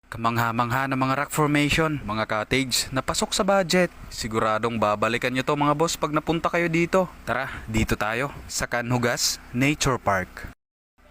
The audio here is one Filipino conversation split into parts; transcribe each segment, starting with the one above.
Kamangha-mangha na mga rock formation, mga cottage na pasok sa budget. Siguradong babalikan nyo to mga boss pag napunta kayo dito. Tara, dito tayo sa Canhugas Nature Park.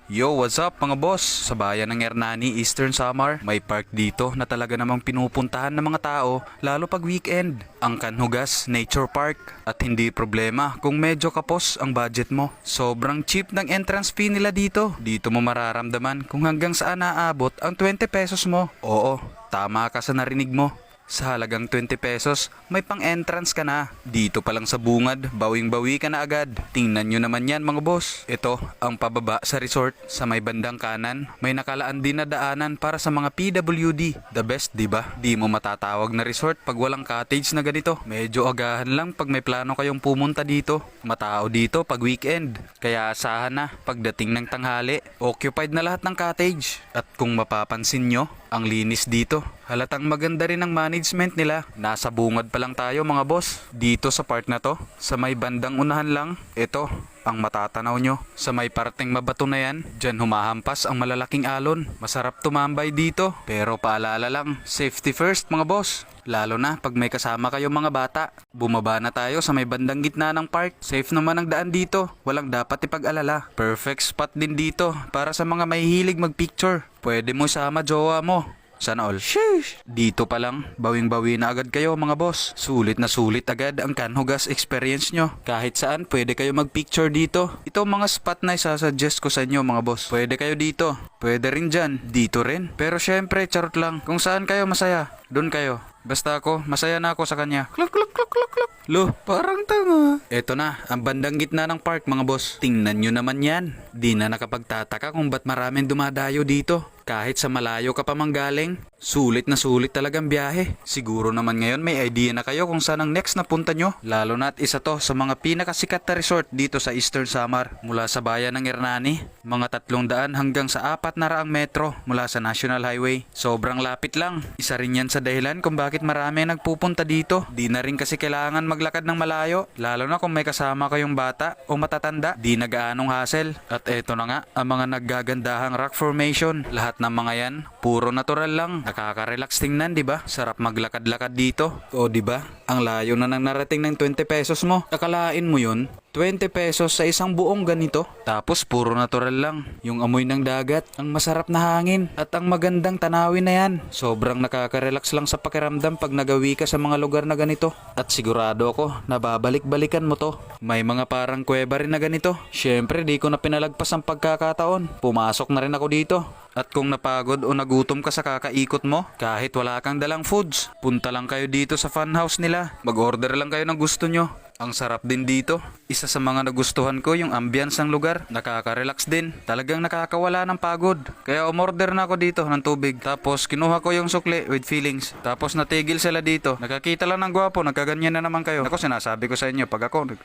Yo, what's up mga boss? Sa bayan ng Hernani, Eastern Samar, may park dito na talaga namang pinupuntahan ng mga tao, lalo pag weekend. Ang Canhugas Nature Park. At hindi problema kung medyo kapos ang budget mo. Sobrang cheap ng entrance fee nila dito. Dito mo mararamdaman kung hanggang saan naaabot ang 20 pesos mo. Oo, tama ka sa narinig mo. Sa halagang 20 pesos, may pang-entrance ka na. Dito pa lang sa bungad, bawing-bawi ka na agad. Tingnan nyo naman yan mga boss. Ito, ang pababa sa resort. Sa may bandang kanan, may nakalaan din na daanan para sa mga PWD. The best, diba? Di mo matatawag na resort pag walang cottage na ganito. Medyo agahan lang pag may plano kayong pumunta dito. Matao dito pag weekend. Kaya asahan na, pagdating ng tanghali, occupied na lahat ng cottage. At kung mapapansin nyo, ang linis dito. Halatang maganda rin ang management nila. Nasa bungad pa lang tayo mga boss. Dito sa part na to, sa may bandang unahan lang, ito ang matatanaw nyo. Sa may parteng mabato na yan, dyan humahampas ang malalaking alon. Masarap tumambay dito, pero paalala lang, safety first mga boss. Lalo na pag may kasama kayong mga bata. Bumaba na tayo sa may bandang gitna ng park. Safe naman ang daan dito. Walang dapat ipag-alala. Perfect spot din dito para sa mga mahihilig magpicture. Pwede mo sama jowa mo. Sana all. Sheesh! Dito pa lang, bawing-bawi na agad kayo mga boss. Sulit na sulit agad ang Canhugas experience nyo. Kahit saan, pwede kayo magpicture dito. Ito mga spot na isasuggest ko sa inyo mga boss. Pwede kayo dito. Pwede rin dyan. Dito rin. Pero syempre, charot lang. Kung saan kayo masaya, dun kayo. Basta ako, masaya na ako sa kanya. Kluk, kluk, kluk, kluk, kluk. Lo, parang tanga. Eto na, ang bandang gitna ng park mga boss. Tingnan nyo naman yan. Di na nakapagtataka kung ba't maraming dumadayo dito. Kahit sa malayo ka pa manggaling, sulit na sulit talagang biyahe. Siguro naman ngayon may idea na kayo kung saan ang next na punta nyo. Lalo na at isa to sa mga pinakasikat na resort dito sa Eastern Samar. Mula sa bayan ng Hernani, mga 300 hanggang sa 400 metro mula sa National Highway. Sobrang lapit lang. Isa rin yan sa dahilan kung bakit marami nagpupunta dito. Di na rin kasi kailangan maglakad ng malayo. Lalo na kung may kasama kayong bata o matatanda. Di na gaanong hassle. At eto na nga, ang mga naggagandahang rock formation. Lahat ng mga yan, puro natural lang. Nakaka-relax tingnan, di ba? Sarap maglakad-lakad dito. O di ba? Ang layo na nang narating ng 20 pesos mo. Akalain mo yun? 20 pesos sa isang buong ganito. Tapos puro natural lang. Yung amoy ng dagat, ang masarap na hangin, at ang magandang tanawin na yan. Sobrang nakaka-relax lang sa pakiramdam pag nagawi ka sa mga lugar na ganito. At sigurado ako, nababalik-balikan mo to. May mga parang kuweba rin na ganito. Syempre, di ko na pinalagpas ang pagkakataon. Pumasok na rin ako dito. At kung napagod o nagutom ka sa kakaikot mo, kahit wala kang dalang foods, punta lang kayo dito sa funhouse nila. Mag-order lang kayo ng gusto nyo. Ang sarap din dito. Isa sa mga nagustuhan ko yung ambience ng lugar. Nakaka-relax din. Talagang nakakawala ng pagod. Kaya umorder na ako dito ng tubig. Tapos kinuha ko yung sukli with feelings. Tapos natigil sila dito. Nakakita lang ng gwapo. Nagkaganyan na naman kayo. Ako sinasabi ko sa inyo pag ako...